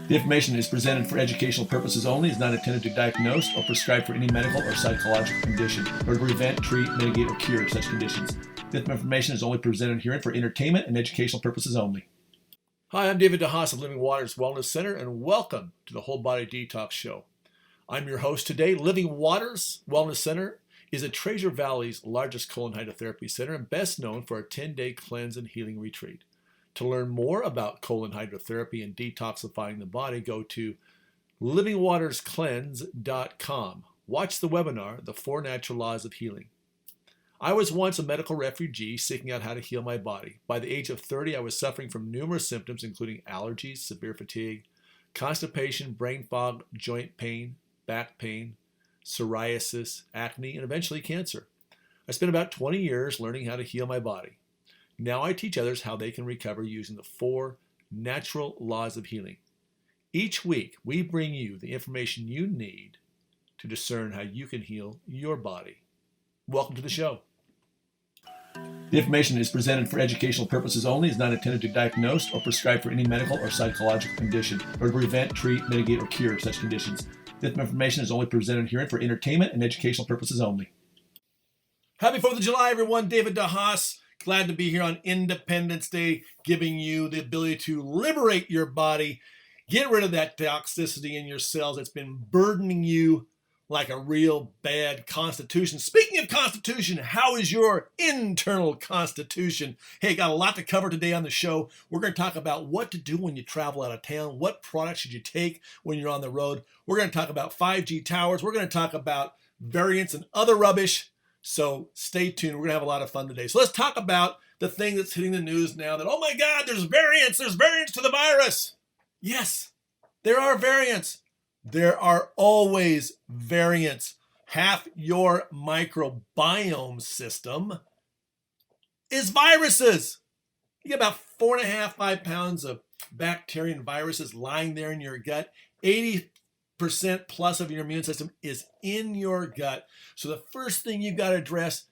The information is presented for educational purposes only, is not intended to diagnose or prescribe for any medical or psychological condition, or to prevent, treat, mitigate, or cure such conditions. This information is only presented herein for entertainment and educational purposes only. Hi, I'm DeHaas of Living Waters Wellness Center, and welcome to the Whole Body Detox Show. I'm your host today. Living Waters Wellness Center is a Treasure Valley's largest colon hydrotherapy center and best known for a 10-day cleanse and healing retreat. To learn more about colon hydrotherapy and detoxifying the body, go to livingwaterscleanse.com. Watch the webinar, The 4 Natural Laws of Healing. I was once a medical refugee seeking out how to heal my body. By the age of 30, I was suffering from numerous symptoms, including allergies, severe fatigue, constipation, brain fog, joint pain, back pain, psoriasis, acne, and eventually cancer. I spent about 20 years learning how to heal my body. Now I teach others how they can recover using the 4 natural laws of healing. Each week, we bring you the information you need to discern how you can heal your body. Welcome to the show. The information is presented for educational purposes only, is not intended to diagnose or prescribe for any medical or psychological condition, or to prevent, treat, mitigate, or cure such conditions. This information is only presented herein for entertainment and educational purposes only. Happy 4th of July, everyone. DeHaas. Glad to be here on Independence Day, giving you the ability to liberate your body, get rid of that toxicity in your cells that's been burdening you like a real bad constitution. Speaking of constitution, how is your internal constitution? Hey, got a lot to cover today on the show. We're going to talk about what to do when you travel out of town. What products should you take when you're on the road? We're going to talk about 5G towers. We're going to talk about variants and other rubbish. So stay tuned. We're going to have a lot of fun today. So let's talk about the thing that's hitting the news now that, oh my God, there's variants to the virus. Yes, there are variants. There are always variants. Half your microbiome system is viruses. You get about 4.5, 5 pounds of bacteria and viruses lying there in your gut. 80% plus of your immune system is in your gut. So the first thing you got to address,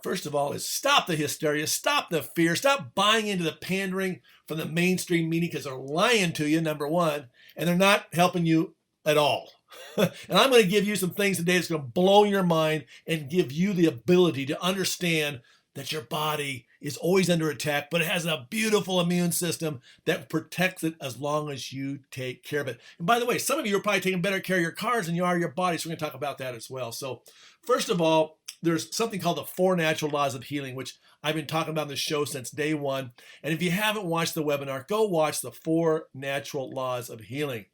first of all, is stop the hysteria, stop the fear, stop buying into the pandering from the mainstream media because they're lying to you, number one, and they're not helping you at all. And I'm going to give you some things today that's going to blow your mind and give you the ability to understand that your body is always under attack, but it has a beautiful immune system that protects it as long as you take care of it. And by the way, some of you are probably taking better care of your cars than you are your body, so we're going to talk about that as well. So first of all, there's something called the 4 Natural Laws of Healing, which I've been talking about on the show since day one. And if you haven't watched the webinar, go watch the 4 Natural Laws of Healing.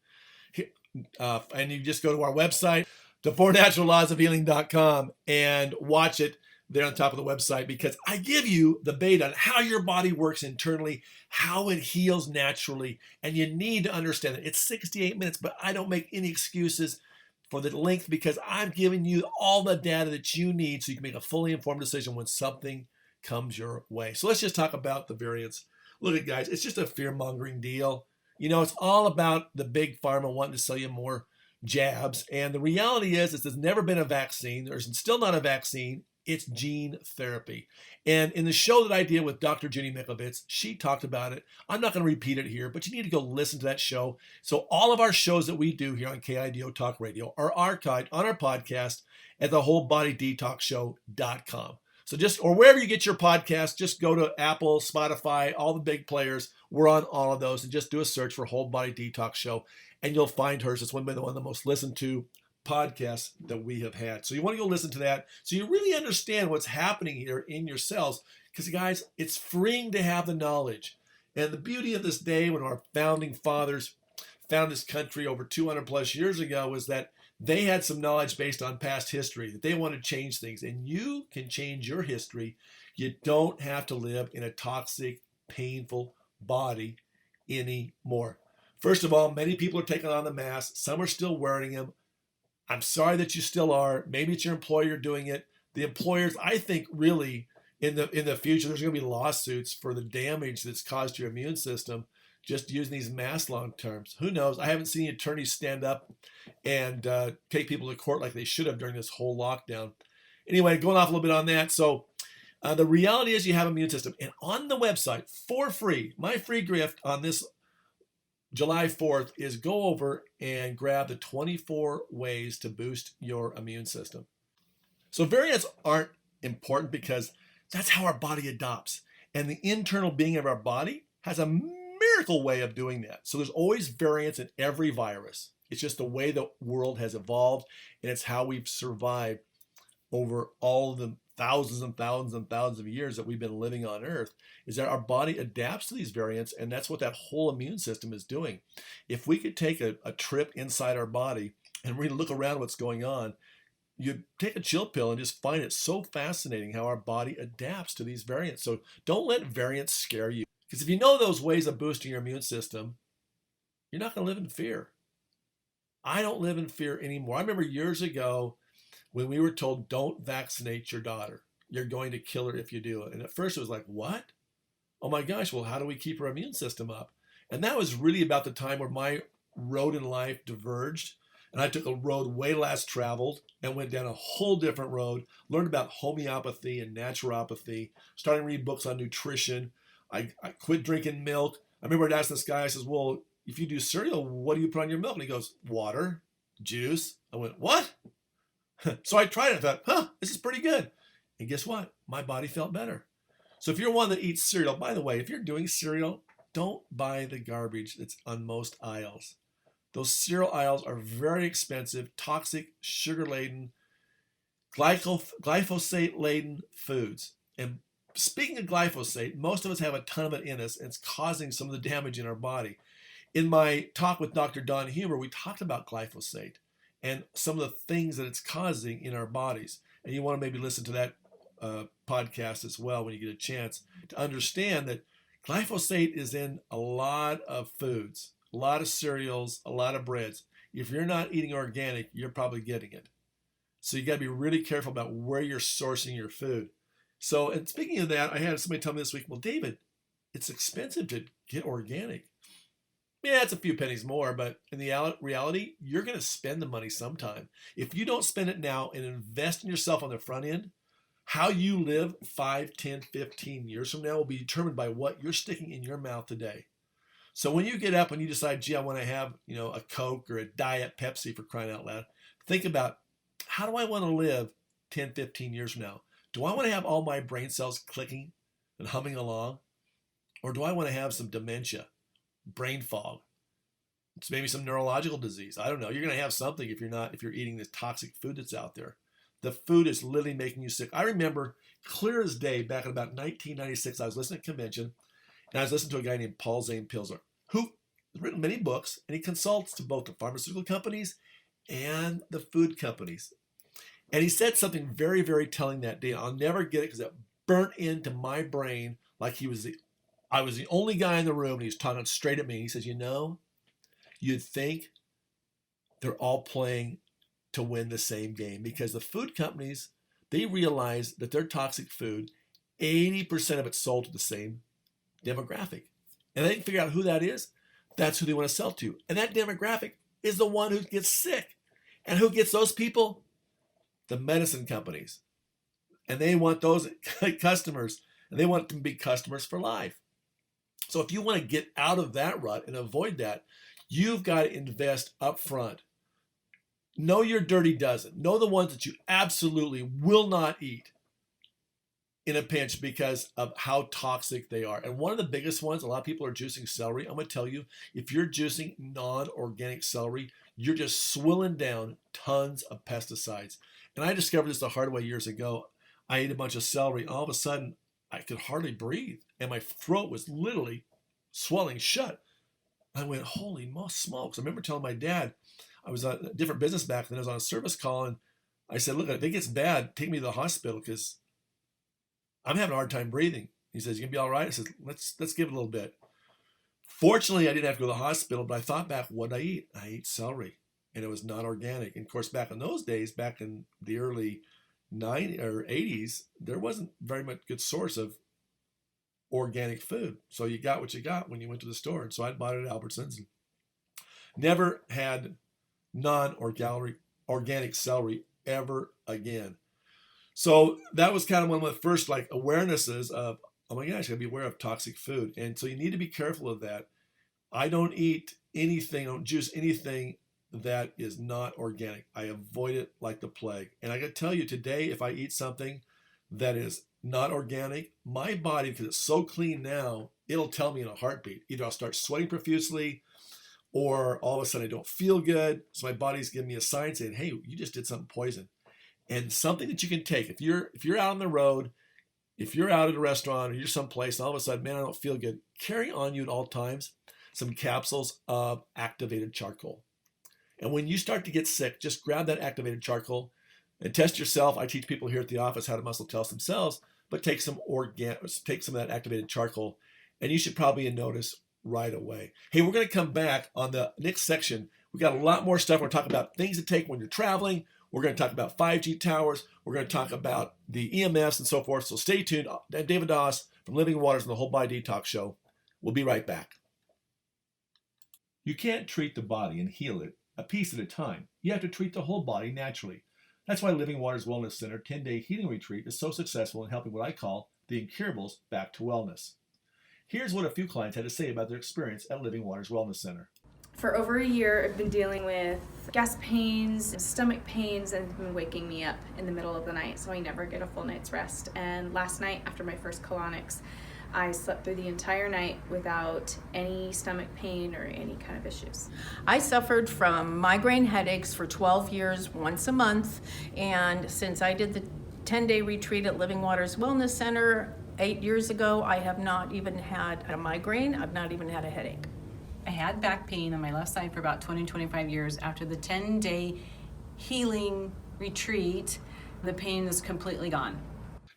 And you just go to our website, the4naturallawsofhealing.com, and watch it there on top of the website, because I give you the beta on how your body works internally, how it heals naturally, and you need to understand it. It's 68 minutes, but I don't make any excuses for the length because I'm giving you all the data that you need so you can make a fully informed decision when something comes your way. So let's just talk about the variants. Look at guys, it's just a fear-mongering deal. You know, it's all about the big pharma wanting to sell you more jabs. And the reality is there's never been a vaccine. There's still not a vaccine. It's gene therapy. And in the show that I did with Dr. Jenny Mikovits, she talked about it. I'm not going to repeat it here, but you need to go listen to that show. So all of our shows that we do here on KIDO Talk Radio are archived on our podcast at thewholebodydetoxshow.com. So or wherever you get your podcast, just go to Apple, Spotify, all the big players. We're on all of those, and just do a search for Whole Body Detox Show, and you'll find hers. It's one of the most listened to podcasts that we have had. So you want to go listen to that so you really understand what's happening here in your cells, because guys, it's freeing to have the knowledge. And the beauty of this day, when our founding fathers found this country over 200 plus years ago, was that they had some knowledge based on past history, that they want to change things. And you can change your history. You don't have to live in a toxic, painful body anymore. First of all, many people are taking on the mask. Some are still wearing them. I'm sorry that you still are. Maybe it's your employer doing it. The employers, I think, really, in the future, there's going to be lawsuits for the damage that's caused to your immune system just using these masks long terms. Who knows? I haven't seen attorneys stand up and take people to court like they should have during this whole lockdown. Anyway, going off a little bit on that. So the reality is you have an immune system. And on the website, for free, my free gift on this July 4th is go over and grab the 24 ways to boost your immune system. So variants aren't important because that's how our body adopts. And the internal being of our body has a miracle way of doing that. So there's always variants in every virus. It's just the way the world has evolved, and it's how we've survived over all of the thousands and thousands and thousands of years that we've been living on Earth, is that our body adapts to these variants, and that's what that whole immune system is doing. If we could take a trip inside our body and really look around what's going on, you take a chill pill and just find it so fascinating how our body adapts to these variants. So don't let variants scare you. Because if you know those ways of boosting your immune system, you're not going to live in fear. I don't live in fear anymore. I remember years ago when we were told, don't vaccinate your daughter. You're going to kill her if you do it. And at first it was like, what? Oh my gosh, well, how do we keep our immune system up? And that was really about the time where my road in life diverged. And I took a road way less traveled and went down a whole different road, learned about homeopathy and naturopathy, started reading books on nutrition. I quit drinking milk. I remember asking this guy, I says, well, if you do cereal, what do you put on your milk? And he goes, water, juice. I went, what? So I tried it and thought, this is pretty good. And guess what? My body felt better. So if you're one that eats cereal, by the way, if you're doing cereal, don't buy the garbage that's on most aisles. Those cereal aisles are very expensive, toxic, sugar-laden, glyphosate-laden foods. And speaking of glyphosate, most of us have a ton of it in us, and it's causing some of the damage in our body. In my talk with Dr. Don Huber, we talked about glyphosate and some of the things that it's causing in our bodies. And you want to maybe listen to that podcast as well when you get a chance to understand that glyphosate is in a lot of foods, a lot of cereals, a lot of breads. If you're not eating organic, you're probably getting it. So you got to be really careful about where you're sourcing your food. So, and speaking of that, I had somebody tell me this week, well, David, it's expensive to get organic. Yeah, it's a few pennies more, but in the reality, you're going to spend the money sometime. If you don't spend it now and invest in yourself on the front end, how you live 5, 10, 15 years from now will be determined by what you're sticking in your mouth today. So when you get up and you decide, gee, I want to have, a Coke or a Diet Pepsi for crying out loud, think about, how do I want to live 10, 15 years from now? Do I want to have all my brain cells clicking and humming along? Or do I want to have some dementia, brain fog? It's maybe some neurological disease. I don't know. You're going to have something if you're eating this toxic food that's out there. The food is literally making you sick. I remember clear as day back in about 1996, I was listening to a convention, and I was listening to a guy named Paul Zane Pilzer, who has written many books, and he consults to both the pharmaceutical companies and the food companies. And he said something very, very telling that day. I'll never get it because it burnt into my brain like I was the only guy in the room, and he was talking straight at me. He says, you'd think they're all playing to win the same game because the food companies, they realize that their toxic food, 80% of it's sold to the same demographic. And they can figure out who that is. That's who they want to sell to. And that demographic is the one who gets sick. And who gets those people? The medicine companies. And they want those customers, and they want them to be customers for life. So if you want to get out of that rut and avoid that, you've got to invest up front. Know your dirty dozen. Know the ones that you absolutely will not eat in a pinch because of how toxic they are. And one of the biggest ones, a lot of people are juicing celery. I'm going to tell you, if you're juicing non-organic celery, you're just swilling down tons of pesticides. And I discovered this the hard way years ago. I ate a bunch of celery, and all of a sudden, I could hardly breathe. And my throat was literally swelling shut. I went, holy smokes. I remember telling my dad, I was on a different business back then. I was on a service call, and I said, look, if it gets bad, take me to the hospital because I'm having a hard time breathing. He says, you going to be all right? I said, let's give it a little bit. Fortunately, I didn't have to go to the hospital, but I thought back, what did I eat? I ate celery, and it was not organic. And of course, back in those days, back in the early 90s or 80s, there wasn't very much good source of organic food. So you got what you got when you went to the store. And so I bought it at Albertsons. And never had non-organic celery ever again. So that was kind of one of my first awarenesses of, oh my gosh, I gotta be aware of toxic food. And so you need to be careful of that. I don't eat anything, don't juice anything that is not organic. I avoid it like the plague. And I got to tell you today, if I eat something that is not organic, my body, because it's so clean now, it'll tell me in a heartbeat. Either I'll start sweating profusely, or all of a sudden I don't feel good. So my body's giving me a sign saying, hey, you just did something poison. And something that you can take, if you're out on the road, if you're out at a restaurant or you're someplace and all of a sudden, man, I don't feel good, carry on you at all times some capsules of activated charcoal. And when you start to get sick, just grab that activated charcoal and test yourself. I teach people here at the office how to muscle test themselves, but take some of that activated charcoal, and you should probably notice right away. Hey, we're going to come back on the next section. We got a lot more stuff. We're going to talk about things to take when you're traveling. We're going to talk about 5G towers. We're going to talk about the EMFs and so forth. So stay tuned. David DeHaas from Living Waters and the Whole Body Detox Show. We'll be right back. You can't treat the body and heal it a piece at a time. You have to treat the whole body naturally. That's why Living Waters Wellness Center 10-day healing retreat is so successful in helping what I call the incurables back to wellness. Here's what a few clients had to say about their experience at Living Waters Wellness Center. For over a year, I've been dealing with gas pains, stomach pains, and it's been waking me up in the middle of the night, so I never get a full night's rest. And last night, after my first colonics, I slept through the entire night without any stomach pain or any kind of issues. I suffered from migraine headaches for 12 years, once a month, and since I did the 10-day retreat at Living Waters Wellness Center 8 years ago, I have not even had a migraine. I've not even had a headache. I had back pain on my left side for about 25 years. After the 10-day healing retreat, the pain is completely gone.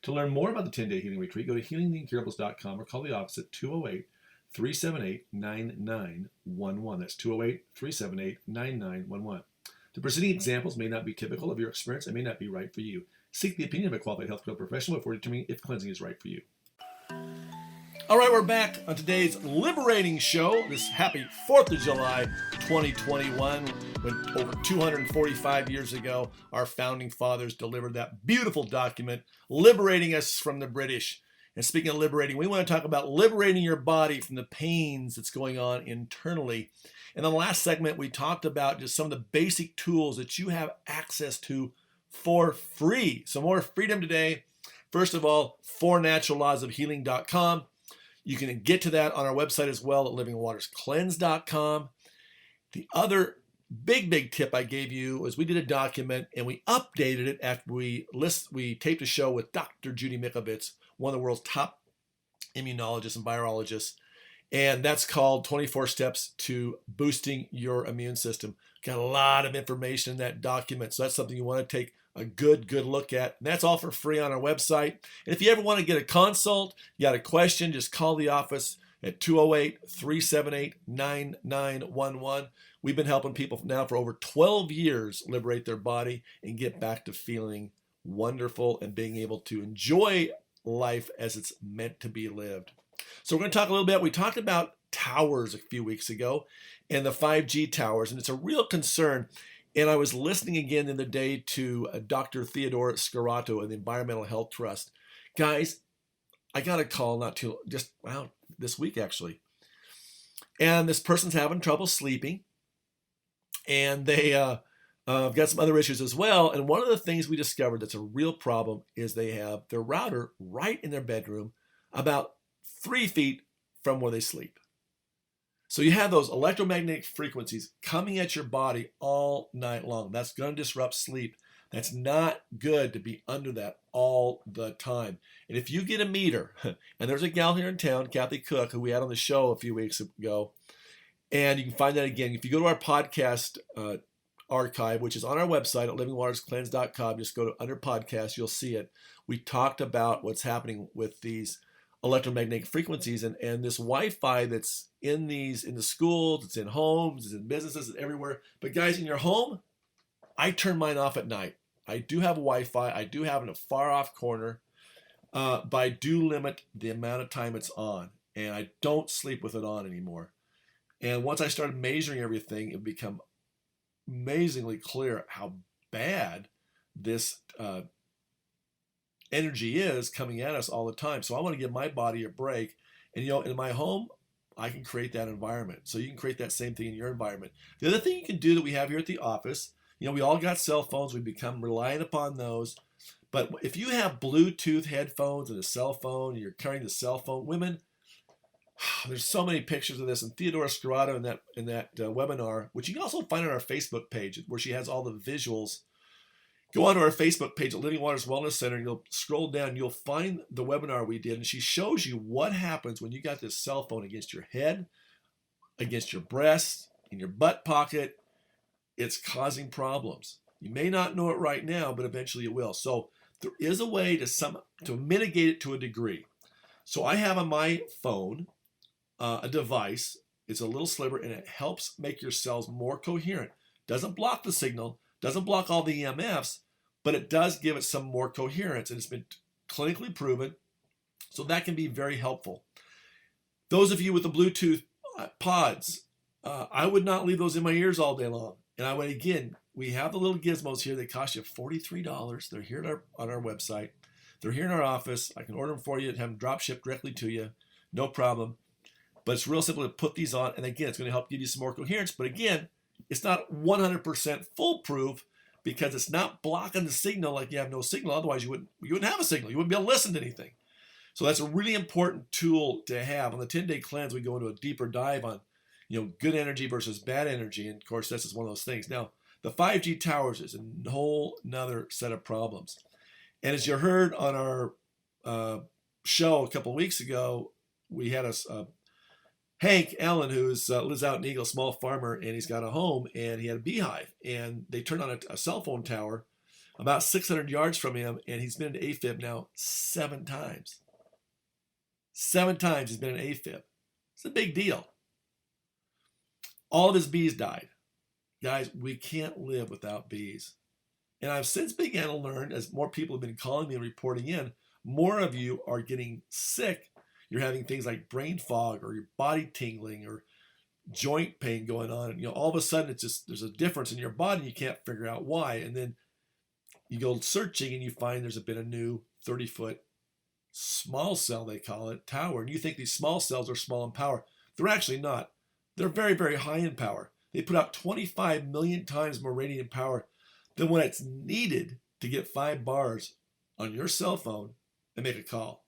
To learn more about the 10-day healing retreat, go to healingtheincurables.com or call the office at 208-378-9911. That's 208-378-9911. The preceding examples may not be typical of your experience and may not be right for you. Seek the opinion of a qualified healthcare professional before determining if cleansing is right for you. All right, we're back on today's Liberating show. This happy 4th of July, 2021, when over 245 years ago, our founding fathers delivered that beautiful document, liberating us from the British. And speaking of liberating, we want to talk about liberating your body from the pains that's going on internally. In the last segment, we talked about just some of the basic tools that you have access to for free. So more freedom today. First of all, 4naturallawsofhealing.com. You can get to that on our website as well at livingwaterscleanse.com. The other big tip I gave you was we did a document and we updated it after we taped a show with Dr. Judy Mikovits, one of the world's top immunologists and virologists. And that's called 24 Steps to Boosting Your Immune System. Got a lot of information in that document. So that's something you want to take a good look at. And that's all for free on our website. And if you ever want to get a consult, you got a question, just call the office at 208-378-9911. We've been helping people now for over 12 years liberate their body and get back to feeling wonderful and being able to enjoy life as it's meant to be lived. So we're going to talk a little bit. We talked about towers a few weeks ago and the 5G towers, and it's a real concern. And I was listening again the other day to Dr. Theodore Scarato of the Environmental Health Trust. Guys, I got a call this week actually. And this person's having trouble sleeping. And they got some other issues as well. And one of the things we discovered that's a real problem is they have their router right in their bedroom about 3 feet from where they sleep. So you have those electromagnetic frequencies coming at your body all night long. That's going to disrupt sleep. That's not good to be under that all the time. And if you get a meter, and there's a gal here in town, Kathy Cook, who we had on the show a few weeks ago, and you can find that again. If you go to our podcast archive, which is on our website at livingwaterscleanse.com, just go to under podcast, you'll see it. We talked about what's happening with these electromagnetic frequencies and this Wi-Fi that's in the schools, it's in homes, it's in businesses, it's everywhere. But guys, in your home, I turn mine off at night. I do have Wi-Fi. I do have it in a far off corner, but I do limit the amount of time it's on, and I don't sleep with it on anymore. And once I started measuring everything, it became amazingly clear how bad this energy is coming at us all the time. So I want to give my body a break. And in my home, I can create that environment. So you can create that same thing in your environment. The other thing you can do that we have here at the office, we all got cell phones. We become reliant upon those. But if you have Bluetooth headphones and a cell phone, and you're carrying the cell phone, women, there's so many pictures of this. And Theodora Scarrato in that webinar, which you can also find on our Facebook page, where she has all the visuals. Go onto our Facebook page at Living Waters Wellness Center, and you'll scroll down. You'll find the webinar we did, and she shows you what happens when you got this cell phone against your head, against your breast, in your butt pocket. It's causing problems. You may not know it right now, but eventually it will. So there is a way to mitigate it to a degree. So I have on my phone a device. It's a little sliver, and it helps make your cells more coherent. Doesn't block the signal, doesn't block all the EMFs, but it does give it some more coherence, and it's been clinically proven. So that can be very helpful. Those of you with the Bluetooth pods, I would not leave those in my ears all day long. And I would, again, we have the little gizmos here. They cost you $43. They're here on our website. They're here in our office. I can order them for you and have them drop shipped directly to you. No problem. But it's real simple to put these on. And again, it's going to help give you some more coherence. But again, it's not 100% foolproof because it's not blocking the signal like you have no signal. Otherwise, you wouldn't have a signal. You wouldn't be able to listen to anything. So that's a really important tool to have. On the 10-day cleanse, we go into a deeper dive on good energy versus bad energy. And of course, this is one of those things. Now, the 5G towers is a whole nother set of problems. And as you heard on our show a couple of weeks ago, we had Hank Allen, who lives out in Eagle, small farmer, and he's got a home, and he had a beehive. And they turned on a cell phone tower about 600 yards from him, and he's been to AFib now 7 times. 7 times he's been in AFib. It's a big deal. All of his bees died. Guys, we can't live without bees. And I've since began to learn, as more people have been calling me and reporting in, more of you are getting sick. You're having things like brain fog or your body tingling or joint pain going on. And, all of a sudden, it's just there's a difference in your body. And you can't figure out why. And then you go searching and you find there's been a new 30-foot small cell, they call it, tower. And you think these small cells are small in power. They're actually not. They're very, very high in power. They put out 25 million times more radiant power than what it's needed to get 5 bars on your cell phone and make a call.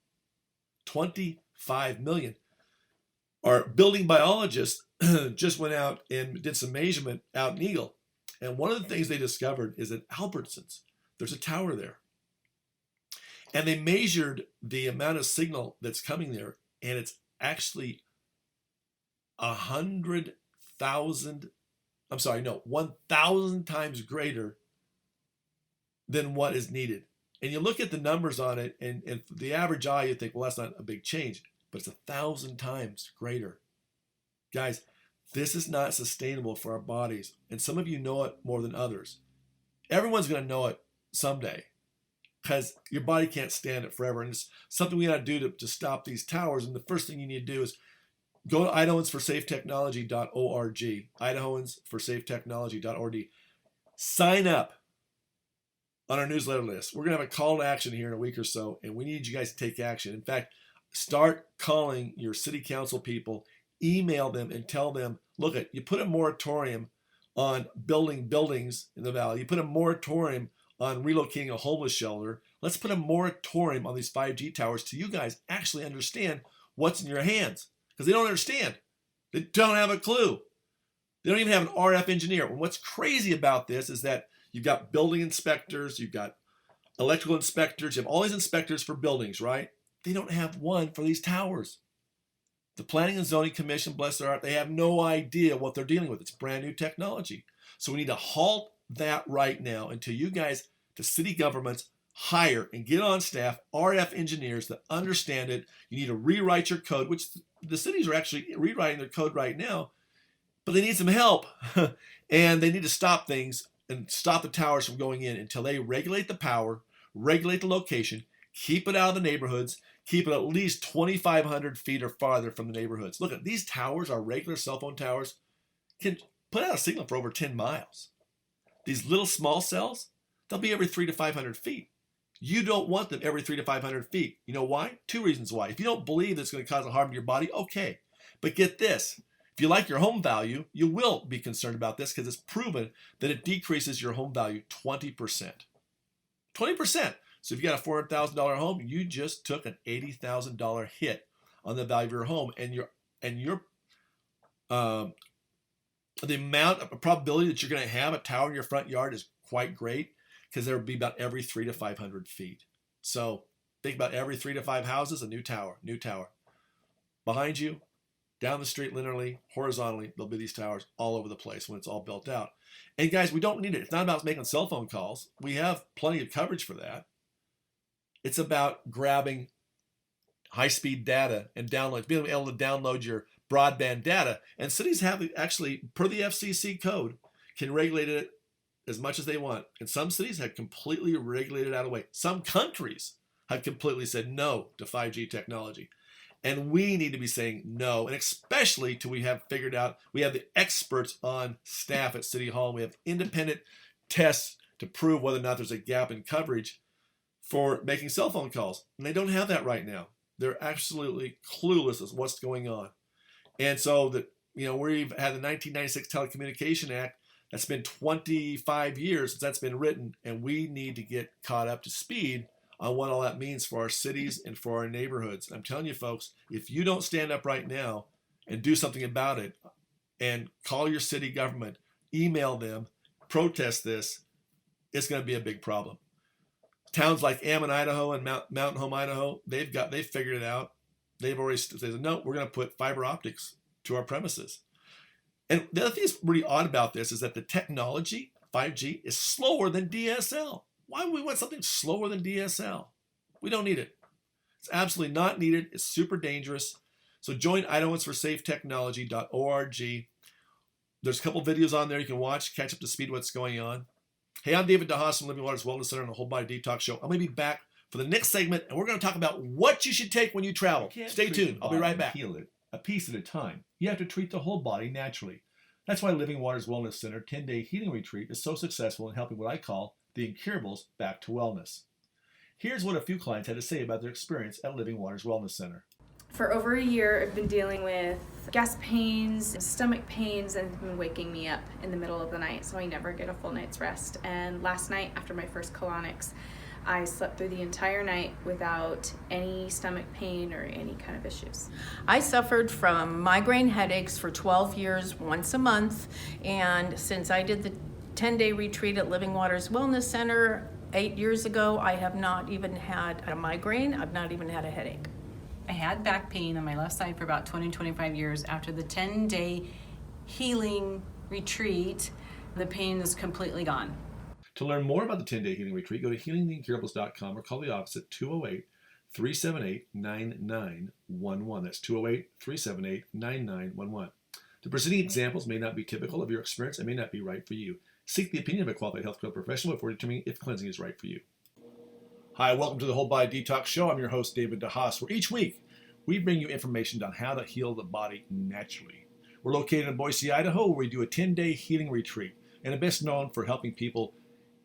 25 million. Our building biologists just went out and did some measurement out in Eagle. And one of the things they discovered is at Albertsons, there's a tower there. And they measured the amount of signal that's coming there, and it's actually 1,000 times greater than what is needed. And you look at the numbers on it, and the average eye, you think, well, that's not a big change, but it's 1,000 times greater. Guys, this is not sustainable for our bodies. And some of you know it more than others. Everyone's going to know it someday because your body can't stand it forever. And it's something we got to do to stop these towers. And the first thing you need to do is go to idahoansforsafetechnology.org, idahoansforsafetechnology.org. Sign up on our newsletter list. We're going to have a call to action here in a week or so, and we need you guys to take action. In fact, start calling your city council people, email them, and tell them, look, you put a moratorium on building buildings in the valley. You put a moratorium on relocating a homeless shelter. Let's put a moratorium on these 5G towers till you guys actually understand what's in your hands. Because they don't understand. They don't have a clue. They don't even have an RF engineer. And what's crazy about this is that you've got building inspectors, you've got electrical inspectors, you have all these inspectors for buildings, right? They don't have one for these towers. The Planning and Zoning Commission, bless their heart, they have no idea what they're dealing with. It's brand new technology. So we need to halt that right now until you guys, the city governments, hire and get on staff RF engineers that understand it. You need to rewrite your code, which the cities are actually rewriting their code right now, but they need some help. And they need to stop things and stop the towers from going in until they regulate the power, regulate the location, keep it out of the neighborhoods, keep it at least 2,500 feet or farther from the neighborhoods. Look, at these towers, our regular cell phone towers, can put out a signal for over 10 miles. These little small cells, they'll be every 300 to 500 feet. You don't want them every 300 to 500 feet. You know why? 2 reasons why. If you don't believe it's going to cause a harm to your body, okay. But get this. If you like your home value, you will be concerned about this because it's proven that it decreases your home value 20%. 20%. So if you got a $400,000 home, you just took an $80,000 hit on the value of your home, and the amount of probability that you're going to have a tower in your front yard is quite great, because there will be about every 300 to 500 feet. So think about every 3 to 5 houses, a new tower. Behind you, down the street, linearly, horizontally, there'll be these towers all over the place when it's all built out. And guys, we don't need it. It's not about making cell phone calls. We have plenty of coverage for that. It's about grabbing high-speed data and being able to download your broadband data. And cities have actually, per the FCC code, can regulate it as much as they want. And some cities have completely regulated it out of the way. Some countries have completely said no to 5G technology. And we need to be saying no, and especially till we have figured out, we have the experts on staff at City Hall, and we have independent tests to prove whether or not there's a gap in coverage for making cell phone calls. And they don't have that right now. They're absolutely clueless as what's going on. And so we've had the 1996 Telecommunication Act. That's been 25 years since that's been written, and we need to get caught up to speed on what all that means for our cities and for our neighborhoods. I'm telling you, folks, if you don't stand up right now and do something about it, and call your city government, email them, protest this, it's going to be a big problem. Towns like Ammon, Idaho, and Mountain Home, Idaho, they've figured it out. They've already said, no, we're going to put fiber optics to our premises. And the other thing that's really odd about this is that the technology, 5G, is slower than DSL. Why would we want something slower than DSL? We don't need it. It's absolutely not needed. It's super dangerous. So join idahoansforsafetechnology.org. There's a couple videos on there you can watch, catch up to speed what's going on. Hey, I'm David DeHaas from Living Waters Wellness Center and the Whole Body Detox Show. I'm going to be back for the next segment, and we're going to talk about what you should take when you travel. Stay tuned. I'll be right back. Heal it a piece at a time. You have to treat the whole body naturally. That's why Living Waters Wellness Center 10-day healing retreat is so successful in helping what I call the incurables back to wellness. Here's what a few clients had to say about their experience at Living Waters Wellness Center. For over a year, I've been dealing with gas pains, stomach pains, and it's been waking me up in the middle of the night, so I never get a full night's rest. And last night, after my first colonics, I slept through the entire night without any stomach pain or any kind of issues. I suffered from migraine headaches for 12 years, once a month, and since I did the 10-day retreat at Living Waters Wellness Center 8 years ago, I have not even had a migraine. I've not even had a headache. I had back pain on my left side for about 25 years. After the 10-day healing retreat, the pain is completely gone. To learn more about the 10-day healing retreat, go to healingtheincurables.com or call the office at 208-378-9911. That's 208-378-9911. The preceding examples may not be typical of your experience and may not be right for you. Seek the opinion of a qualified healthcare professional before determining if cleansing is right for you. Hi, welcome to the Whole Body Detox Show. I'm your host, David DeHaas, where each week we bring you information on how to heal the body naturally. We're located in Boise, Idaho, where we do a 10-day healing retreat, and are best known for helping people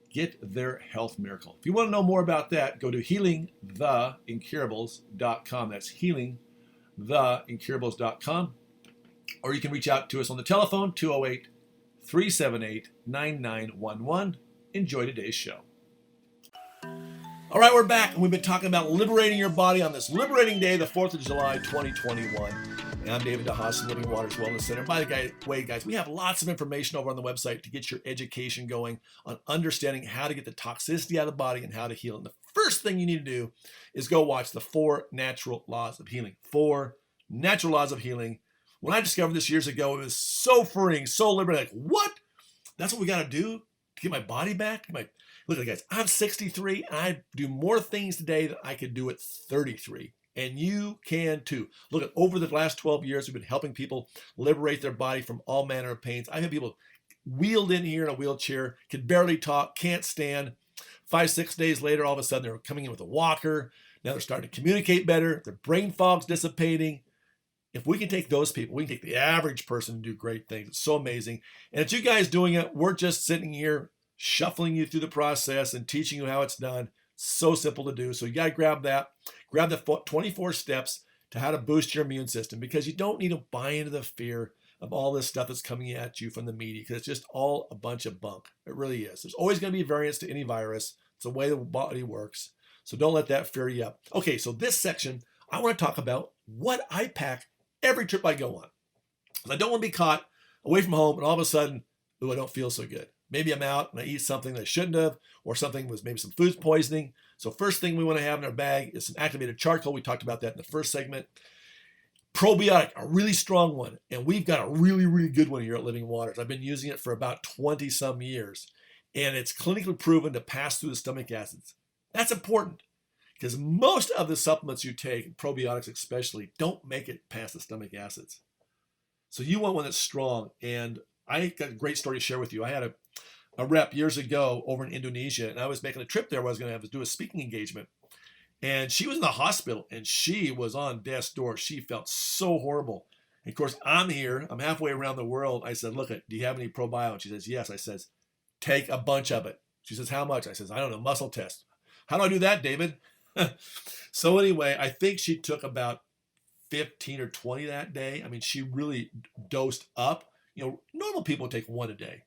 get their health miracle. If you want to know more about that, go to healingtheincurables.com. That's healingtheincurables.com. Or you can reach out to us on the telephone, 208-378-9911. Enjoy today's show. All right, we're back, and we've been talking about liberating your body on this Liberating Day, the 4th of July, 2021. And I'm David DeHaas from Living Waters Wellness Center. By the way, guys, we have lots of information over on the website to get your education going on understanding how to get the toxicity out of the body and how to heal it. And the first thing you need to do is go watch the 4 Natural Laws of Healing. 4 Natural Laws of Healing. When I discovered this years ago, it was so freeing, so liberating. Like, what? That's what we got to do to get my body back? Look at it, guys. I'm 63, and I do more things today than I could do at 33. And you can too. Look, at over the last 12 years, we've been helping people liberate their body from all manner of pains. I've had people wheeled in here in a wheelchair, can barely talk, can't stand. 5-6 days later, all of a sudden, they're coming in with a walker. Now they're starting to communicate better. Their brain fog's dissipating. If we can take those people, we can take the average person and do great things. It's so amazing. And it's you guys doing it. We're just sitting here shuffling you through the process and teaching you how it's done. So simple to do. So you got to grab that. Grab the 24 steps. to how to boost your immune system, because you don't need to buy into the fear of all this stuff that's coming at you from the media, because it's just all a bunch of bunk. It really is. There's always going to be variants to any virus. It's the way the body works. So don't let that fear you up. Okay, so this section, I want to talk about what I pack every trip I go on. I don't want to be caught away from home and all of a sudden, ooh, I don't feel so good. Maybe I'm out and I eat something that I shouldn't have, or something was maybe some food poisoning. So first thing we want to have in our bag is some activated charcoal. We talked about that in the first segment. Probiotic, a really strong one. And we've got a really, really good one here at Living Waters. I've been using it for about 20 some years. And it's clinically proven to pass through the stomach acids. That's important because most of the supplements you take, probiotics especially, don't make it past the stomach acids. So you want one that's strong. And I got a great story to share with you. I had a rep years ago over in Indonesia, and I was making a trip there where I was going to have to do a speaking engagement. And she was in the hospital, and she was on death's door. She felt so horrible. And of course, I'm here. I'm halfway around the world. I said, look, do you have any probiotics? She says, yes. I says, take a bunch of it. She says, how much? I says, I don't know, muscle test. How do I do that, David? So anyway, I think she took about 15 or 20 that day. I mean, she really dosed up. You know, normal people take one a day.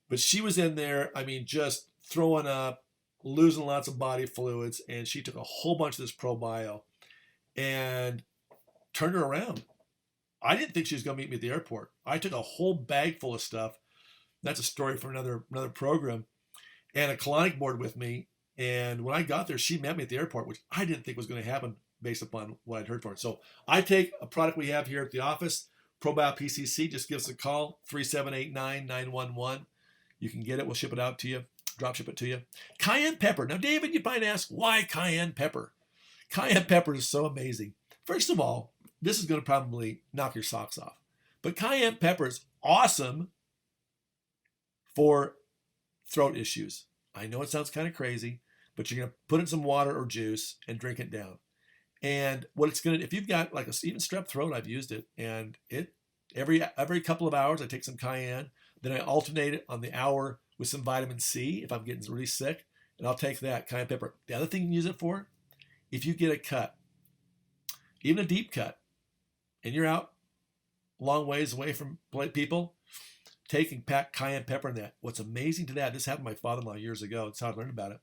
But she was in there, I mean, just throwing up, losing lots of body fluids, and she took a whole bunch of this ProBio and turned her around. I didn't think she was going to meet me at the airport. I took a whole bag full of stuff. That's a story for another program. And a colonic board with me. And when I got there, she met me at the airport, which I didn't think was going to happen based upon what I'd heard from her. So I take a product we have here at the office, ProBio PCC. Just give us a call, 3789-911. You can get it. We'll ship it out to you, drop ship it to you. Cayenne pepper. Now, David, you might ask, why cayenne pepper? Cayenne pepper is so amazing. First of all, this is going to probably knock your socks off. But cayenne pepper is awesome for throat issues. I know it sounds kind of crazy, but you're going to put in some water or juice and drink it down. And what it's going to, if you've got like even strep throat, I've used it, and it every couple of hours I take some cayenne, then I alternate it on the hour with some vitamin C if I'm getting really sick, and I'll take that cayenne pepper. The other thing you can use it for, if you get a cut, even a deep cut, and you're out a long ways away from people, take and pack cayenne pepper in that. What's amazing to that, this happened to my father-in-law years ago. That's how I learned about it.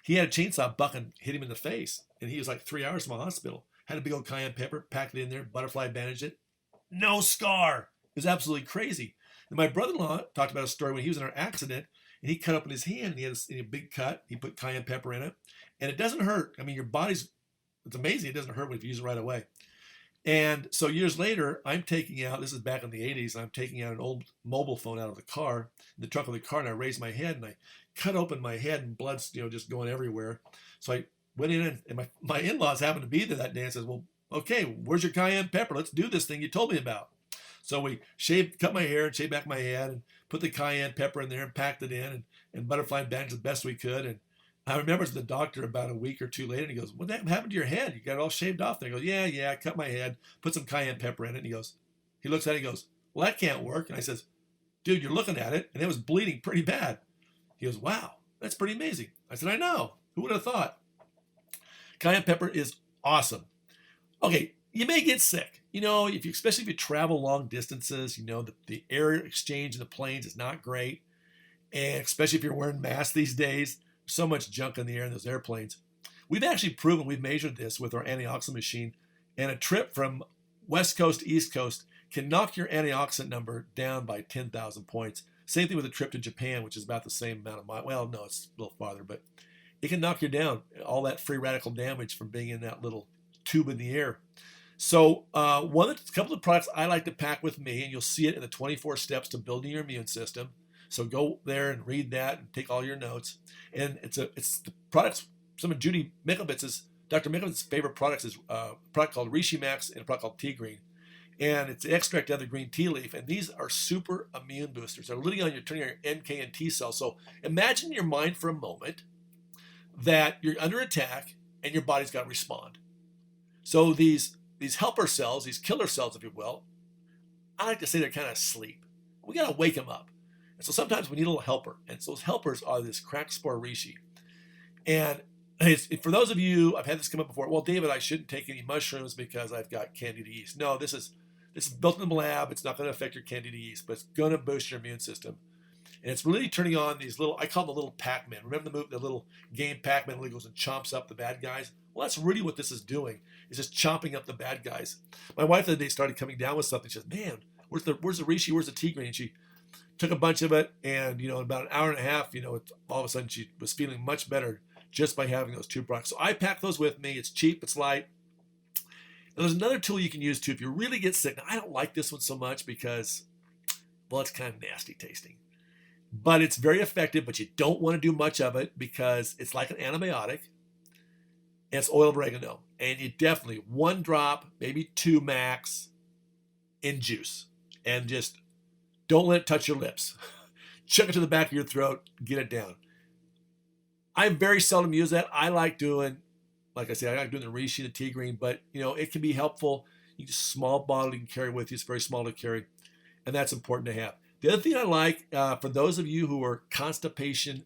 He had a chainsaw buck and hit him in the face, and he was like 3 hours from the hospital. Had a big old cayenne pepper, packed it in there, butterfly bandaged it. No scar. It was absolutely crazy. And my brother-in-law talked about a story when he was in an accident, and he cut open his hand, and he had a big cut. He put cayenne pepper in it, and it doesn't hurt. I mean, your body's, it's amazing. It doesn't hurt if you use it right away. And so years later, I'm taking out, this is back in the 80s, I'm taking out an old mobile phone out of the car, in the trunk of the car, and I raised my head, and I cut open my head, and blood's, just going everywhere. So I went in, and my in-laws happened to be there that day, and says, well, okay, where's your cayenne pepper? Let's do this thing you told me about. So we cut my hair and shaved back my head, and put the cayenne pepper in there, and packed it in, and butterfly bandaged the best we could. And I remember to the doctor about a week or two later, and he goes, what happened to your head? You got it all shaved off there. I go, yeah, I cut my head, put some cayenne pepper in it. And he looks at it, and he goes, well, that can't work. And I says, dude, you're looking at it, and it was bleeding pretty bad. He goes, wow, that's pretty amazing. I said, I know. Who would have thought? Cayenne pepper is awesome. Okay, you may get sick. Especially if you travel long distances, the air exchange in the planes is not great. And especially if you're wearing masks these days, so much junk in the air in those airplanes. We've actually proven, we've measured this with our antioxidant machine, and a trip from West Coast to East Coast can knock your antioxidant number down by 10,000 points. Same thing with a trip to Japan, which is about the same amount of miles. Well, no, it's a little farther, but it can knock you down. All that free radical damage from being in that little tube in the air. So a couple of products I like to pack with me, and you'll see it in the 24 steps to building your immune system. So go there and read that and take all your notes. And it's the products, some of Judy Mikovits's, Dr. Mikovitz's favorite products is a product called Reishi Max and a product called Tea Green. And it's the extract out of the green tea leaf. And these are super immune boosters. They're literally on turning your NK and T cells. So imagine in your mind for a moment that you're under attack and your body's got to respond. So these helper cells, these killer cells, if you will, I like to say they're kind of asleep. We got to wake them up. And so sometimes we need a little helper. And so those helpers are this cracked spore reishi. And For those of you, I've had this come up before. Well, David, I shouldn't take any mushrooms because I've got candida yeast. No, this is built in the lab. It's not going to affect your candida yeast, but it's going to boost your immune system. And it's really turning on these little, I call them the little Pac-Man. Remember the little game Pac-Man where he goes and chomps up the bad guys? Well, that's really what this is doing. It's just chomping up the bad guys. My wife the other day started coming down with something. She says, man, where's the reishi? Where's the tea green? And she took a bunch of it, and, in about an hour and a half, all of a sudden she was feeling much better just by having those 2 products. So I pack those with me. It's cheap. It's light. And there's another tool you can use, too, if you really get sick. Now, I don't like this one so much because, well, it's kind of nasty tasting. But it's very effective, but you don't want to do much of it because it's like an antibiotic. And it's oil of oregano. And you definitely, 1 drop, maybe 2 max in juice. And just don't let it touch your lips. Chuck it to the back of your throat, get it down. I very seldom use that. I like doing, like I said, I like doing the reishi, the tea green, but it can be helpful. You just small bottle you can carry with you. It's very small to carry, and that's important to have. The other thing I like, for those of you who are constipation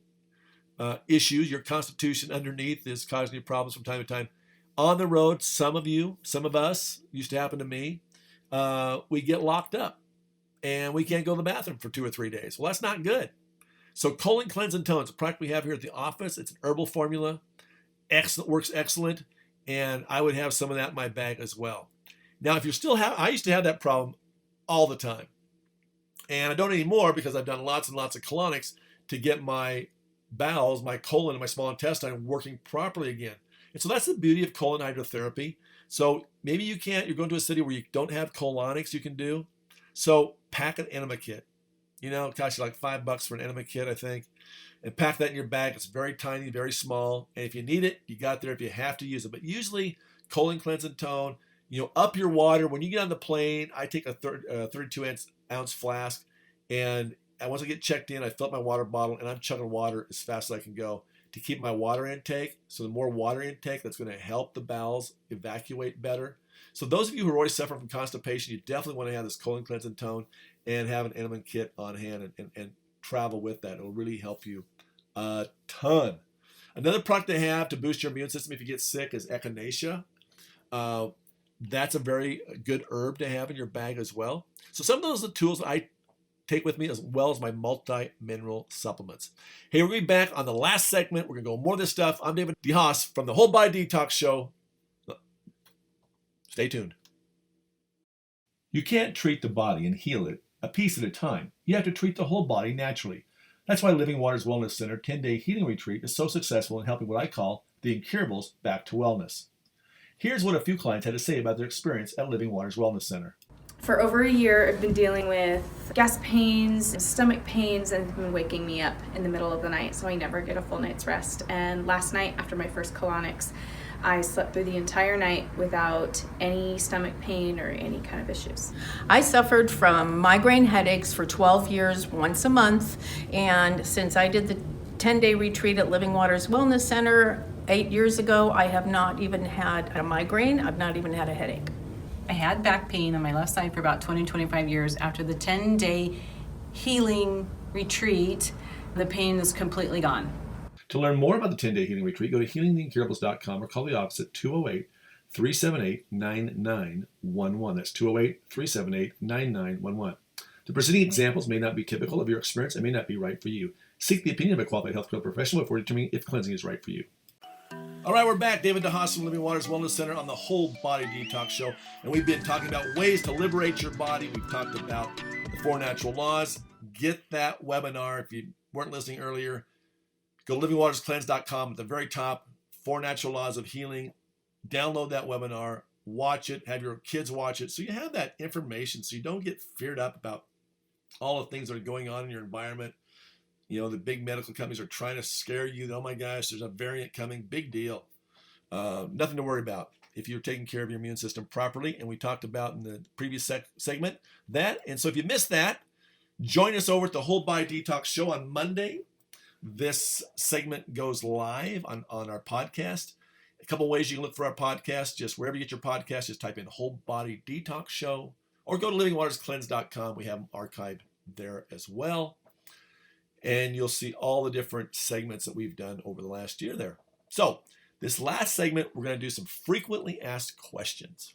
issues, your constitution underneath is causing you problems from time to time. On the road, some of us, used to happen to me, we get locked up and we can't go to the bathroom for 2 or 3 days. Well, that's not good. So Colon Cleanse and Tone, it's a product we have here at the office. It's an herbal formula. Excellent, works excellent. And I would have some of that in my bag as well. Now, if you're still I used to have that problem all the time. And I don't anymore because I've done lots and lots of colonics to get my bowels, my colon, and my small intestine working properly again. And so that's the beauty of colon hydrotherapy. So maybe you're going to a city where you don't have colonics you can do. So pack an enema kit. It costs you like $5 for an enema kit, I think. And pack that in your bag. It's very tiny, very small. And if you need it, you got there if you have to use it. But usually, Colon Cleanse and Tone, up your water. When you get on the plane, I take a 32-ounce flask. And once I get checked in, I fill up my water bottle. And I'm chugging water as fast as I can go to keep my water intake. So the more water intake, that's going to help the bowels evacuate better. So those of you who are always suffering from constipation, you definitely want to have this Colon Cleanse and Tone and have an enema kit on hand and travel with that. It will really help you a ton. Another product they have to boost your immune system if you get sick is echinacea. That's a very good herb to have in your bag as well. So some of those are the tools I take with me as well as my multi-mineral supplements. Hey, we're going to be back on the last segment. We're going to go more of this stuff. I'm David DeHaas from the Whole Body Detox Show. Stay tuned. You can't treat the body and heal it a piece at a time. You have to treat the whole body naturally. That's why Living Waters Wellness Center 10-day healing retreat is so successful in helping what I call the incurables back to wellness. Here's what a few clients had to say about their experience at Living Waters Wellness Center. For over a year, I've been dealing with gas pains, stomach pains, and it's been waking me up in the middle of the night, so I never get a full night's rest. And last night, after my first colonics, I slept through the entire night without any stomach pain or any kind of issues. I suffered from migraine headaches for 12 years, once a month, and since I did the 10-day retreat at Living Waters Wellness Center 8 years ago, I have not even had a migraine. I've not even had a headache. I had back pain on my left side for about 25 years. After the 10-day healing retreat, the pain is completely gone. To learn more about the 10-day healing retreat, go to healingtheincurables.com or call the office at 208-378-9911. That's 208-378-9911. The preceding examples may not be typical of your experience and may not be right for you. Seek the opinion of a qualified healthcare professional before determining if cleansing is right for you. All right, we're back. David DeHaas from Living Waters Wellness Center on the Whole Body Detox Show. And we've been talking about ways to liberate your body. We've talked about the 4 natural laws. Get that webinar. If you weren't listening earlier, go to livingwaterscleanse.com at the very top, 4 natural laws of healing. Download that webinar, watch it, have your kids watch it. So you have that information so you don't get feared up about all the things that are going on in your environment. The big medical companies are trying to scare you. Oh my gosh, there's a variant coming. Big deal. Nothing to worry about if you're taking care of your immune system properly. And we talked about in the previous segment that. And so if you missed that, join us over at the Whole Body Detox Show on Monday. This segment goes live on our podcast. A couple ways you can look for our podcast. Just wherever you get your podcast, just type in Whole Body Detox Show or go to livingwaterscleanse.com. We have them archived there as well. And you'll see all the different segments that we've done over the last year there. So This last segment, we're going to do some frequently asked questions.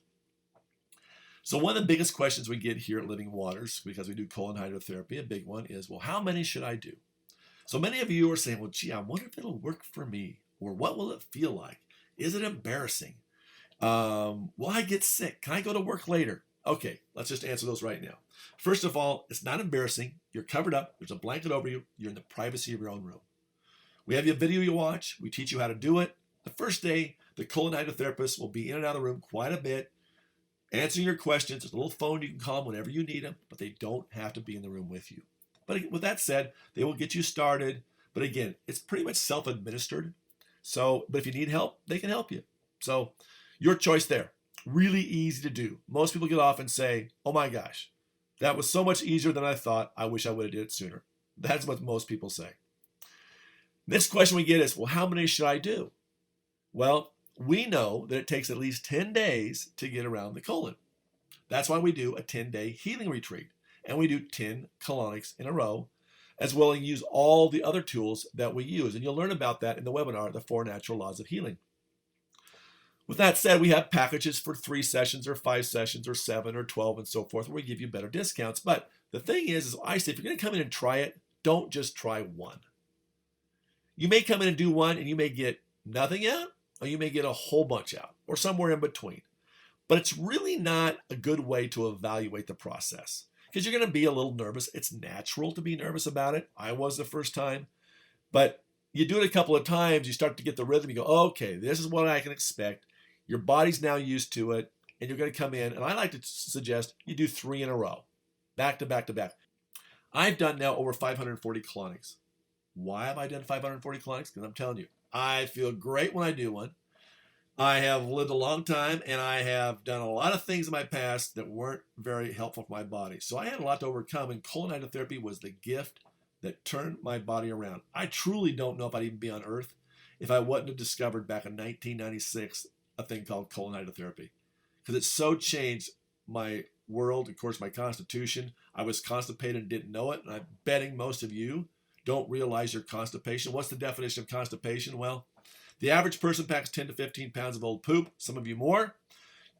So one of the biggest questions we get here at Living Waters, because we do colon hydrotherapy, a big one is, well, how many should I do? So many of you are saying, well, gee, I wonder if it'll work for me, or what will it feel like? Is it embarrassing? Will I get sick? Can I go to work later? Okay, let's just answer those right now. First of all, it's not embarrassing. You're covered up. There's a blanket over you. You're in the privacy of your own room. We have a video you watch. We teach you how to do it. The first day, the colon hydrotherapist will be in and out of the room quite a bit, answering your questions. There's a little phone you can call them whenever you need them, but they don't have to be in the room with you. But with that said, they will get you started. But again, it's pretty much self-administered. So, but if you need help, they can help you. So your choice there. Really easy to do. Most people get off and say, oh my gosh, that was so much easier than I thought. I wish I would have did it sooner. That's what most people say. Next question we get is, well, how many should I do? Well, we know that it takes at least 10 days to get around the colon. That's why we do a 10-day healing retreat. And we do 10 colonics in a row, as well as use all the other tools that we use. And you'll learn about that in the webinar, The 4 Natural Laws of Healing. With that said, we have packages for 3 sessions or 5 sessions or 7 or 12 and so forth, where we give you better discounts. But the thing is I say, if you're going to come in and try it, don't just try one. You may come in and do one and you may get nothing out, or you may get a whole bunch out, or somewhere in between. But it's really not a good way to evaluate the process, because you're going to be a little nervous. It's natural to be nervous about it. I was the first time. But you do it a couple of times, you start to get the rhythm. You go, okay, this is what I can expect. Your body's now used to it, and you're going to come in. And I like to suggest you do 3 in a row, back to back to back. I've done now over 540 colonics. Why have I done 540 colonics? Because I'm telling you, I feel great when I do one. I have lived a long time, and I have done a lot of things in my past that weren't very helpful for my body. So I had a lot to overcome, and colon hydrotherapy was the gift that turned my body around. I truly don't know if I'd even be on Earth if I wouldn't have discovered back in 1996 a thing called colon hydrotherapy, because it so changed my world, of course, my constitution. I was constipated and didn't know it, and I'm betting most of you don't realize your constipation. What's the definition of constipation? Well, the average person packs 10 to 15 pounds of old poop, some of you more.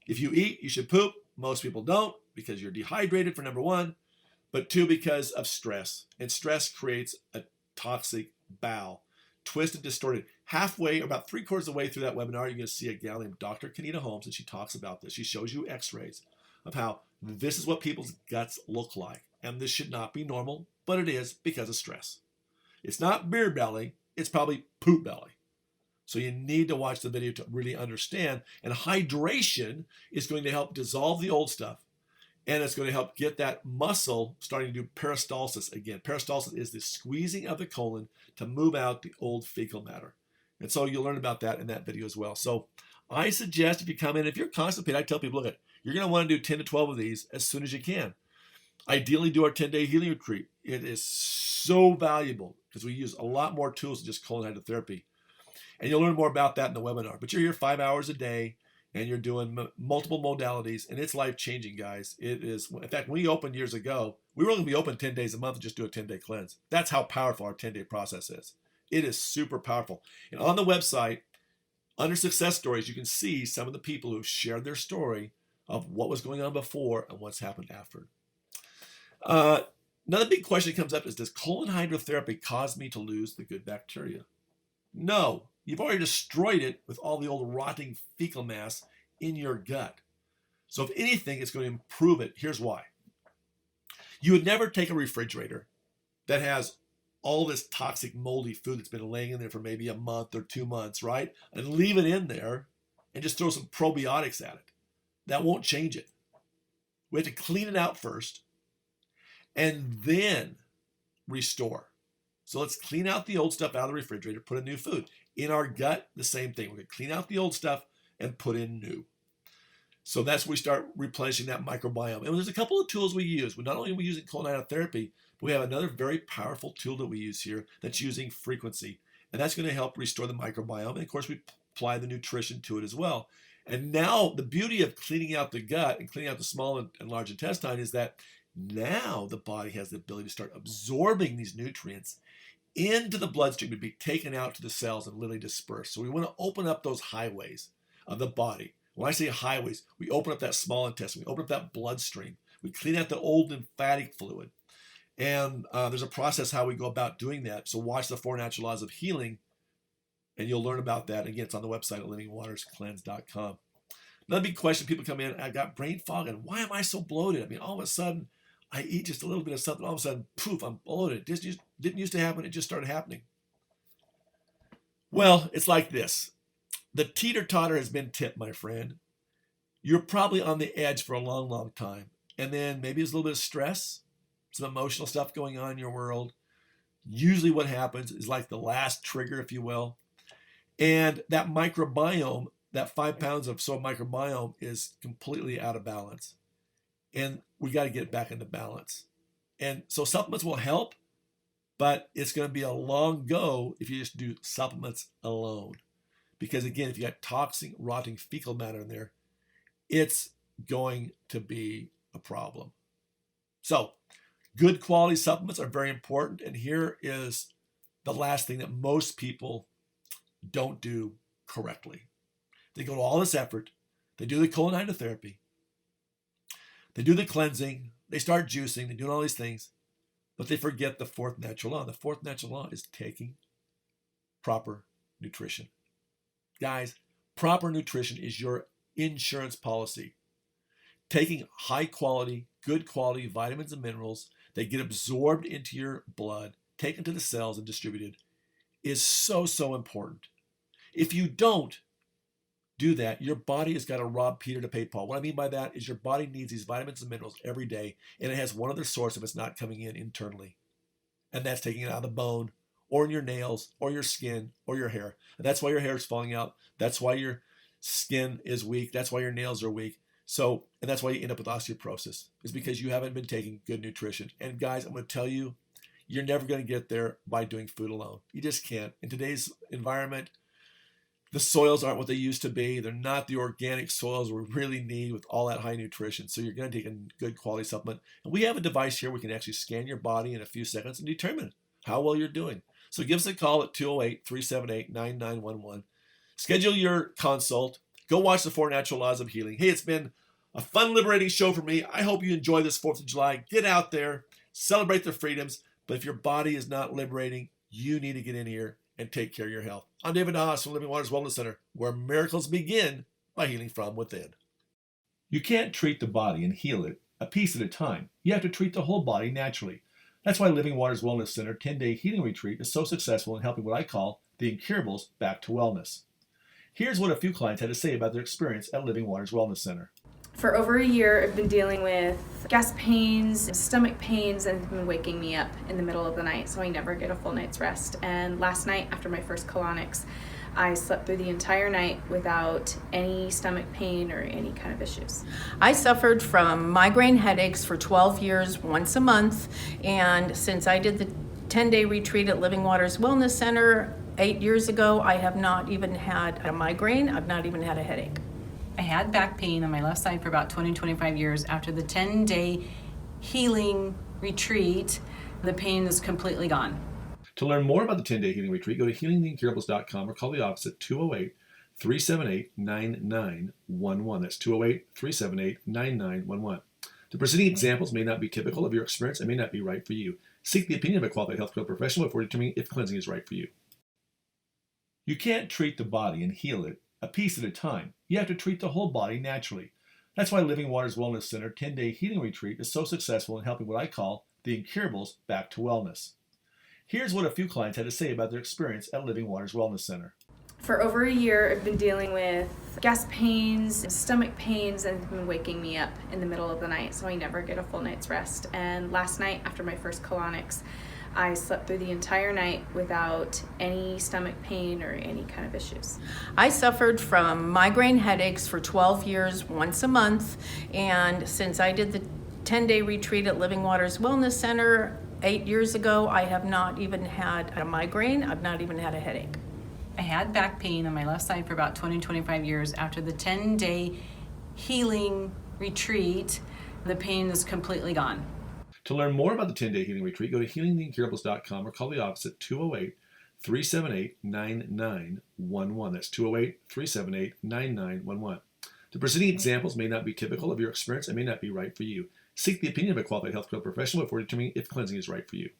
If you eat, you should poop. Most people don't, because you're dehydrated, for number one, but 2, because of stress. And stress creates a toxic bowel, twisted, distorted. Halfway, about 3/4 of the way through that webinar, you're going to see a gal named Dr. Kenita Holmes, and she talks about this. She shows you x-rays of how this is what people's guts look like. And this should not be normal, but it is because of stress. It's not beer belly, it's probably poop belly. So you need to watch the video to really understand. And hydration is going to help dissolve the old stuff. And it's going to help get that muscle starting to do peristalsis again. Peristalsis is the squeezing of the colon to move out the old fecal matter. And so you'll learn about that in that video as well. So I suggest if you come in, if you're constipated, I tell people, look, you're going to want to do 10 to 12 of these as soon as you can. Ideally, do our 10-day healing retreat. It is so valuable because we use a lot more tools than just colon hydrotherapy. And you'll learn more about that in the webinar. But you're here 5 hours a day, and you're doing multiple modalities, and it's life-changing, guys. It is. In fact, when we opened years ago, we were only going to be open 10 days a month and just do a 10-day cleanse. That's how powerful our 10-day process is. It is super powerful. And on the website, under success stories, you can see some of the people who've shared their story of what was going on before and what's happened after. Another big question that comes up is, does colon hydrotherapy cause me to lose the good bacteria? No. You've already destroyed it with all the old rotting fecal mass in your gut. So if anything, it's going to improve it. Here's why. You would never take a refrigerator that has all this toxic, moldy food that's been laying in there for maybe a month or 2 months, right? And leave it in there and just throw some probiotics at it. That won't change it. We have to clean it out first and then restore. So let's clean out the old stuff out of the refrigerator, put in new food. In our gut, the same thing. We're going to clean out the old stuff and put in new. So that's when we start replenishing that microbiome. And there's a couple of tools we use. Not only are we using colon hydrotherapy, but we have another very powerful tool that we use here that's using frequency. And that's going to help restore the microbiome. And of course, we apply the nutrition to it as well. And now the beauty of cleaning out the gut and cleaning out the small and large intestine is that now the body has the ability to start absorbing these nutrients into the bloodstream and be taken out to the cells and literally dispersed. So we want to open up those highways of the body. When I say highways, we open up that small intestine, we open up that bloodstream, we clean out the old lymphatic fluid. And there's a process how we go about doing that. So watch the 4 Natural Laws of Healing, and you'll learn about that. Again, it's on the website at livingwaterscleanse.com. Another big question, people come in, I got brain fog, and why am I so bloated? I mean, all of a sudden, I eat just a little bit of something, all of a sudden, poof, I'm bloated. It just didn't used to happen, it just started happening. Well, it's like this. The teeter-totter has been tipped, my friend. You're probably on the edge for a long, long time. And then maybe there's a little bit of stress, some emotional stuff going on in your world. Usually what happens is like the last trigger, if you will. And that microbiome, that 5 pounds of soil microbiome is completely out of balance. And we got to get it back into balance. And so supplements will help, but it's going to be a long go if you just do supplements alone. Because again, if you got toxic, rotting fecal matter in there, it's going to be a problem. So good quality supplements are very important. And here is the last thing that most people don't do correctly. They go to all this effort. They do the colon hydrotherapy. They do the cleansing. They start juicing. They do all these things. But they forget the 4th natural law. The 4th natural law is taking proper nutrition. Guys, proper nutrition is your insurance policy. Taking high quality, good quality vitamins and minerals that get absorbed into your blood, taken to the cells and distributed is so, so important. If you don't do that, your body has got to rob Peter to pay Paul. What I mean by that is your body needs these vitamins and minerals every day, and it has one other source if it's not coming in internally. And that's taking it out of the bone, or in your nails, or your skin, or your hair. And that's why your hair is falling out. That's why your skin is weak. That's why your nails are weak. So, and that's why you end up with osteoporosis, is because you haven't been taking good nutrition. And guys, I'm going to tell you, you're never going to get there by doing food alone. You just can't. In today's environment, the soils aren't what they used to be. They're not the organic soils we really need with all that high nutrition. So you're going to take a good quality supplement. And we have a device here we can actually scan your body in a few seconds and determine how well you're doing. So give us a call at 208-378-9911. Schedule your consult. Go watch the 4 Natural Laws of Healing. Hey, it's been a fun, liberating show for me. I hope you enjoy this 4th of July. Get out there, celebrate the freedoms. But if your body is not liberating, you need to get in here and take care of your health. I'm David DeHaas from Living Waters Wellness Center, where miracles begin by healing from within. You can't treat the body and heal it a piece at a time. You have to treat the whole body naturally. That's why Living Waters Wellness Center 10-day healing retreat is so successful in helping what I call the incurables back to wellness. Here's what a few clients had to say about their experience at Living Waters Wellness Center. For over a year, I've been dealing with gas pains, stomach pains, and it's been waking me up in the middle of the night, so I never get a full night's rest. And last night, after my first colonics, I slept through the entire night without any stomach pain or any kind of issues. I suffered from migraine headaches for 12 years, once a month, and since I did the 10-day retreat at Living Waters Wellness Center 8 years ago, I have not even had a migraine. I've not even had a headache. I had back pain on my left side for about 25 years. After the 10-day healing retreat, the pain is completely gone. To learn more about the 10-day healing retreat, go to healingtheincurables.com or call the office at 208-378-9911. That's 208-378-9911. The preceding examples may not be typical of your experience and may not be right for you. Seek the opinion of a qualified healthcare professional before determining if cleansing is right for you. You can't treat the body and heal it a piece at a time. You have to treat the whole body naturally. That's why Living Waters Wellness Center 10-day healing retreat is so successful in helping what I call the incurables back to wellness. Here's what a few clients had to say about their experience at Living Waters Wellness Center. For over a year, I've been dealing with gas pains, stomach pains, and it's been waking me up in the middle of the night, so I never get a full night's rest. And last night, after my first colonics, I slept through the entire night without any stomach pain or any kind of issues. I suffered from migraine headaches for 12 years, once a month, and since I did the 10-day retreat at Living Waters Wellness Center 8 years ago, I have not even had a migraine. I've not even had a headache. I had back pain on my left side for about 25 years. After the 10-day healing retreat, the pain is completely gone. To learn more about the 10-day healing retreat, go to healingtheincurables.com or call the office at 208-378-9911. That's 208-378-9911. The preceding examples may not be typical of your experience and may not be right for you. Seek the opinion of a qualified healthcare professional before determining if cleansing is right for you.